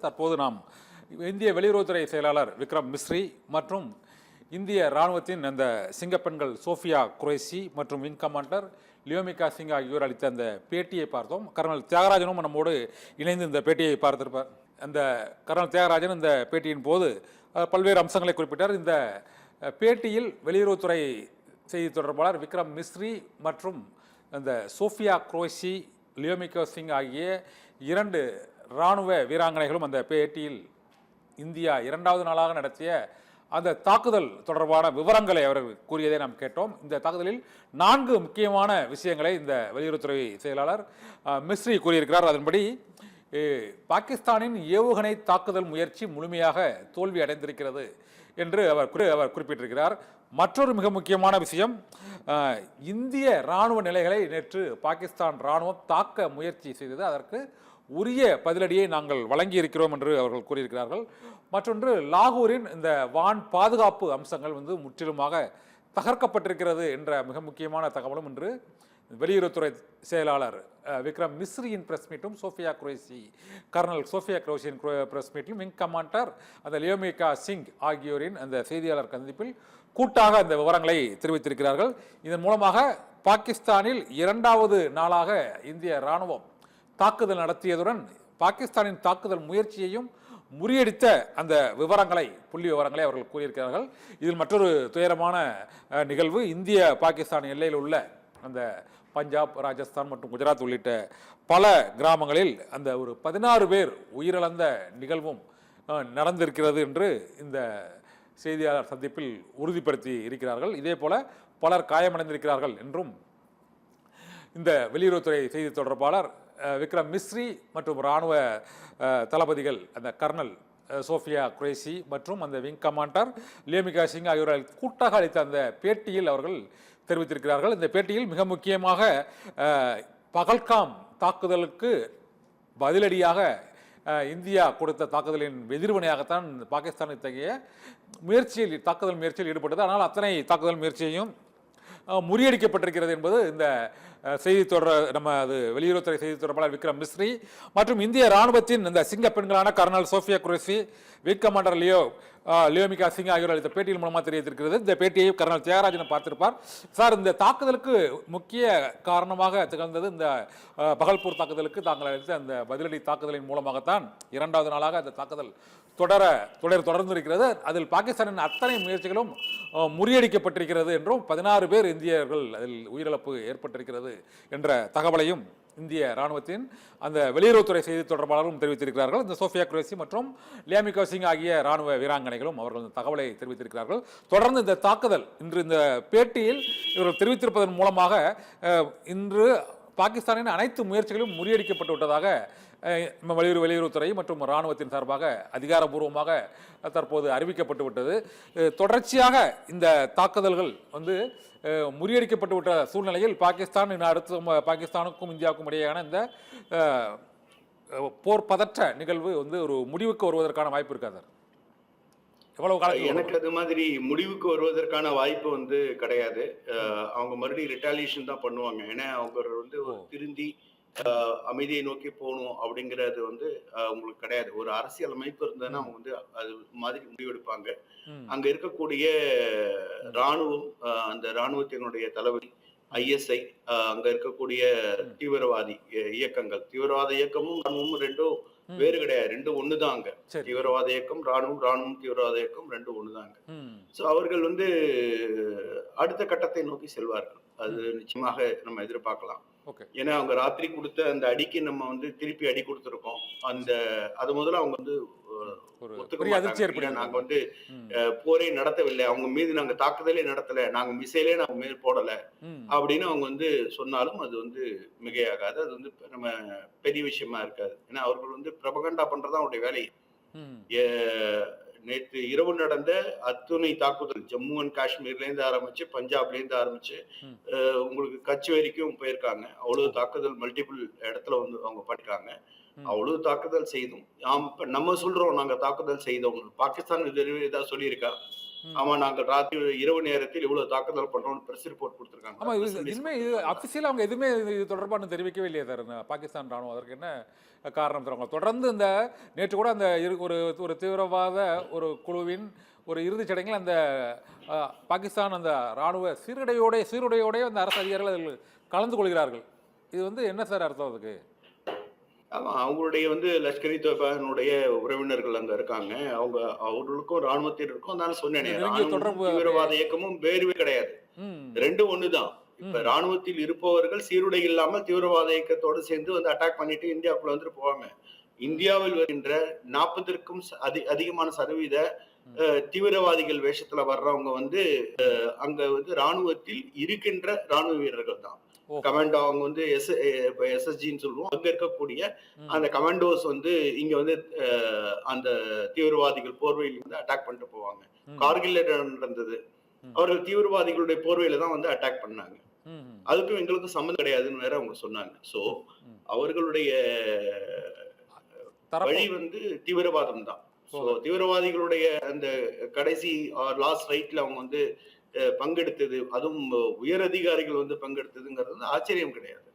தற்போது நாம் இந்திய வெளியுறவுத்துறை செயலாளர் விக்ரம் மிஸ்ரி மற்றும் இந்திய இராணுவத்தின் அந்த சிங்கப்பெண்கள் சோஃபியா குரேஷி மற்றும் விங் கமாண்டர் லியோமிகா சிங் ஆகியோர் அளித்த அந்த பேட்டியை பார்த்தோம். கர்னல் தியாகராஜனும் நம்மோடு இணைந்து இந்த பேட்டியை பார்த்திருப்பார். அந்த கர்னல் தியாகராஜன் இந்த பேட்டியின் போது பல்வேறு அம்சங்களை குறிப்பிட்டார். இந்த பேட்டியில் வெளியுறவுத்துறை செய்தி தொடர்பாளர் விக்ரம் மிஸ்ரி மற்றும் அந்த சோஃபியா குரேஷி, லியோமிகா சிங் ஆகிய இரண்டு இராணுவ வீராங்கனைகளும் அந்த பேட்டியில் இந்தியா இரண்டாவது நாளாக நடத்திய அந்த தாக்குதல் தொடர்பான விவரங்களை அவர்கள் கூறியதை நாம் கேட்டோம். இந்த தாக்குதலில் 4 முக்கியமான விஷயங்களை இந்த வெளியுறவுத்துறை செயலாளர் மிஸ்ரி கூறியிருக்கிறார். அதன்படி பாகிஸ்தானின் ஏவுகணை தாக்குதல் முயற்சி முழுமையாக தோல்வி அடைந்திருக்கிறது என்று அவர் குறிப்பிட்டிருக்கிறார். மற்றொரு மிக முக்கியமான விஷயம், இந்திய இராணுவ நிலைகளை நேற்று பாகிஸ்தான் இராணுவம் தாக்க முயற்சி செய்தது. அதற்கு உரிய பதிலடியை நாங்கள் வழங்கி இருக்கிறோம் என்று அவர்கள் கூறியிருக்கிறார்கள். மற்றொன்று, லாகூரின் இந்த வான் பாதுகாப்பு அம்சங்கள் முற்றிலுமாக தகர்க்கப்பட்டிருக்கிறது என்ற மிக முக்கியமான தகவலும் இன்று வெளியுறவுத்துறை செயலாளர் விக்ரம் மிஸ்ரியின் பிரஸ் மீட்டும் சோஃபியா குரேஷி, கர்னல் சோஃபியா குரேஷியின் பிரஸ் மீட்டிலும் விங் கமாண்டர் அந்த லியோமிகா சிங் ஆகியோரின் அந்த செய்தியாளர் சந்திப்பில் கூட்டாக அந்த விவரங்களை தெரிவித்திருக்கிறார்கள். இதன் மூலமாக பாகிஸ்தானில் இரண்டாவது நாளாக இந்திய இராணுவம் தாக்குதல் நடத்தியதுடன் பாகிஸ்தானின் தாக்குதல் முயற்சியையும் முறியடித்த அந்த புள்ளி விவரங்களை அவர்கள் கூறியிருக்கிறார்கள். இதில் மற்றொரு துயரமான நிகழ்வு, இந்திய பாகிஸ்தான் எல்லையில் உள்ள அந்த பஞ்சாப், ராஜஸ்தான் மற்றும் குஜராத் உள்ளிட்ட பல கிராமங்களில் அந்த ஒரு 16 பேர் உயிரிழந்த நிகழ்வும் நடந்திருக்கிறது என்று இந்த செய்தியாளர் சந்திப்பில் உறுதிப்படுத்தி இருக்கிறார்கள். இதே போல பலர் காயமடைந்திருக்கிறார்கள் என்றும் இந்த வெளியுறவுத்துறை செய்தி தொடர்பாளர் விக்ரம் மிஸ்ரி மற்றும் இராணுவ தளபதிகள் அந்த கர்னல் சோஃபியா குரேஷி மற்றும் அந்த விங் கமாண்டர் லியோமிகா சிங் ஆகியோர்கள் கூட்டாக அளித்த அந்த பேட்டியில் அவர்கள் தெரிவித்திருக்கிறார்கள். இந்த பேட்டியில் மிக முக்கியமாக பகல்காம் தாக்குதலுக்கு பதிலடியாக இந்தியா கொடுத்த தாக்குதலின் எதிர்வினையாகத்தான் பாகிஸ்தான் இத்தகைய தாக்குதல் முயற்சியில் ஈடுபட்டது. ஆனால் அத்தனை தாக்குதல் முயற்சியையும் முறியடிக்கப்பட்டிருக்கிறது என்பது இந்த செய்தி தொடர் வெளியுறவுத்துறை செய்தி தொடர்பாளர் விக்ரம் மிஸ்ரி மற்றும் இந்திய இராணுவத்தின் இந்த சிங்க பெண்களான colonel Sofiya Qureshi, wing commander Vyomika Singh ஆகியோர் அளித்த பேட்டியின் மூலமாக தெரிவித்திருக்கிறது. இந்த பேட்டியை கர்னல் தியாகராஜன் பார்த்திருப்பார். சார், இந்த தாக்குதலுக்கு முக்கிய காரணமாக திகழ்ந்தது இந்த பகல்பூர் தாக்குதலுக்கு தாங்கள் அளித்த அந்த பதிலடி தாக்குதலின் மூலமாகத்தான் இரண்டாவது நாளாக அந்த தாக்குதல் தொடர்ந்து இருக்கிறது. அதில் பாகிஸ்தானின் அத்தனை முயற்சிகளும் முறியடிக்கப்பட்டிருக்கிறது என்றும் 16 பேர் இந்தியர்கள் அதில் உயிரிழப்பு ஏற்பட்டிருக்கிறது என்ற தகவலையும் இந்திய இராணுவத்தின் அந்த வெளியுறவுத்துறை செய்தி தொடர்பாளர்களும் தெரிவித்திருக்கிறார்கள். இந்த சோஃபியா குரேஷி மற்றும் லியோமிகா சிங் ஆகிய இராணுவ வீராங்கனைகளும் அவர்கள் இந்த தகவலை தெரிவித்திருக்கிறார்கள். தொடர்ந்து இந்த தாக்குதல் இன்று இந்த பேட்டியில் இவர்கள் தெரிவித்திருப்பதன் மூலமாக இன்று பாகிஸ்தானின் அனைத்து முயற்சிகளும் முறியடிக்கப்பட்டு விட்டதாக வெளியுறவுத்துறை மற்றும் இராணுவத்தின் சார்பாக அதிகாரப்பூர்வமாக தற்போது அறிவிக்கப்பட்டு விட்டது. தொடர்ச்சியாக இந்த தாக்குதல்கள் முறியடிக்கப்பட்டு விட்ட சூழ்நிலையில் பாகிஸ்தானுக்கும் இந்தியாவுக்கும் இடையேயான இந்த போர் பதற்ற நிகழ்வு ஒரு முடிவுக்கு வருவதற்கான வாய்ப்பு இருக்காது. எவ்வளவு காலம்? எனக்கு அது மாதிரி முடிவுக்கு வருவதற்கான வாய்ப்பு கிடையாது. அவங்க மறுபடியும் ரிட்டாலியேஷன் தான் பண்ணுவாங்க. ஏன்னா அவங்க திருந்தி அமைதியை நோக்கி போகணும் அப்படிங்கிறது உங்களுக்கு கிடையாது. ஒரு அரசியல் அமைப்பு இருந்ததுன்னா அவங்க அது மாதிரி முடிவெடுப்பாங்க. அங்க இருக்கக்கூடிய இராணுவம், அந்த இராணுவத்தினுடைய தளபதி, ISI, அங்க இருக்கக்கூடிய தீவிரவாத இயக்கமும் ராணுவமும் ரெண்டும் வேறு கிடையாது. ரெண்டும் ஒண்ணுதான். அங்க தீவிரவாத இயக்கம், ராணுவம் தீவிரவாத இயக்கம் ரெண்டும் ஒண்ணுதாங்க. சோ அவர்கள் அடுத்த கட்டத்தை நோக்கி செல்வார்கள். அது நிச்சயமாக நம்ம எதிர்பார்க்கலாம். ஏன்னா அவங்க ராத்திரி கொடுத்த அந்த அடிக்கு நம்ம திருப்பி அடி கொடுத்திருக்கோம். அது முதல்ல அவங்க நாங்க போரே நடத்தவில்லை, அவங்க மீது நாங்க தாக்குதலே நடத்தல, நாங்க மிசைலே நாங்க மேல் போடல அப்படின்னு அவங்க சொன்னாலும் அது மிகையாகாது. அது நம்ம பெரிய விஷயமா இருக்காது. ஏன்னா அவர்கள் பிரபகண்டா பண்றதா அவருடைய வேலை. நேற்று இரவு நடந்த அத்துணை தாக்குதல் ஜம்மு அண்ட் காஷ்மீர்ல இருந்து ஆரம்பிச்சு, பஞ்சாப்ல இருந்து ஆரம்பிச்சு உங்களுக்கு கட்சி வரைக்கும் போயிருக்காங்க. அவ்வளவு தாக்குதல் மல்டிபிள் இடத்துல அவங்க பண்ணிருக்காங்க. அவ்வளவு தாக்குதல் செய்தோம். நம்ம சொல்றோம் நாங்க தாக்குதல் செய்தோம். பாகிஸ்தான் ஏதாவது சொல்லியிருக்கா? ஆமா நாங்கள் ராத்திரி இரவு நேரத்தில் இவ்வளவு தாக்குதல் பண்றோம்னு பிரஸ் ரிப்போர்ட் கொடுத்திருக்காங்க. ஆமா, press இது release இனிமே இது கொடுத்திருக்காங்க. அஃபிஷியலா அவங்க எதுவுமே இது தொடர்பான தெரிவிக்கவே இல்லையா சார் இந்த பாகிஸ்தான் ராணுவம்? அதற்கு என்ன காரணம் தருவாங்க? தொடர்ந்து இந்த நேற்று கூட அந்த ஒரு ஒரு தீவிரவாத ஒரு குழுவின் ஒரு இறுதிச் சடங்கில் அந்த பாகிஸ்தான் அந்த ராணுவ சீருடையோட அந்த அரசு அதிகாரிகள் அதில் கலந்து கொள்கிறார்கள். இது வந்து என்ன சார் அர்த்தம் அதுக்கு? ஆமா அவங்களுடைய வந்து லஷ்கர் இ தொய்பாவினுடைய உறவினர்கள் அங்க இருக்காங்க. அவர்களுக்கும் ராணுவத்தினருக்கும் நான் சொன்னேனே, நெருங்கிய ராணுவமும் தொடர்பு தீவிரவாத இயக்கமும் வேறுவே கிடையாது. ம். ரெண்டும் ஒண்ணுதான். இப்ப ராணுவத்தில் இருப்பவர்கள் சீருடை இல்லாமல் தீவிரவாத இயக்கத்தோடு சேர்ந்து வந்து அட்டாக் பண்ணிட்டு இந்தியாவுக்குள்ள வந்துட்டு போவாங்க. இந்தியாவில் வருகின்ற 40க்கும் அதிகமான சதவீத தீவிரவாதிகள் வேஷத்துல வர்றவங்க வந்து அங்க வந்து ராணுவத்தில் இருக்கின்ற ராணுவ வீரர்கள் தான். ஓ. கமாண்டோ அவங்க வந்து எஸ்எஸ்ஜின்னு சொல்லுவோம். அங்க இருக்கக்கூடிய அந்த கமாண்டோஸ் வந்து இங்க வந்து அந்த தீவிரவாதிகள் போர்வையில் வந்து அட்டாக் பண்ணிட்டு போவாங்க. கார்கில்ல நடந்தது. அவர்கள் தீவிரவாதிகளுடைய போர்வையில தான் வந்து அட்டாக் பண்ணாங்க. அதுக்கும் எங்களுக்கும் சம்மந்தம் கிடையாதுன்னு வேற அவங்க சொன்னாங்க. சோ அவர்களுடைய வழி வந்து தீவிரவாதம் தான். சோ தீவிரவாதிகளுடைய அந்த கடைசி லாஸ்ட் ரைட்ல அவங்க வந்து பங்கெடுத்தது, அதுவும் உயர் அதிகாரிகள் வந்து பங்கெடுத்ததுங்கிறது ஆச்சரியம் கிடையாது.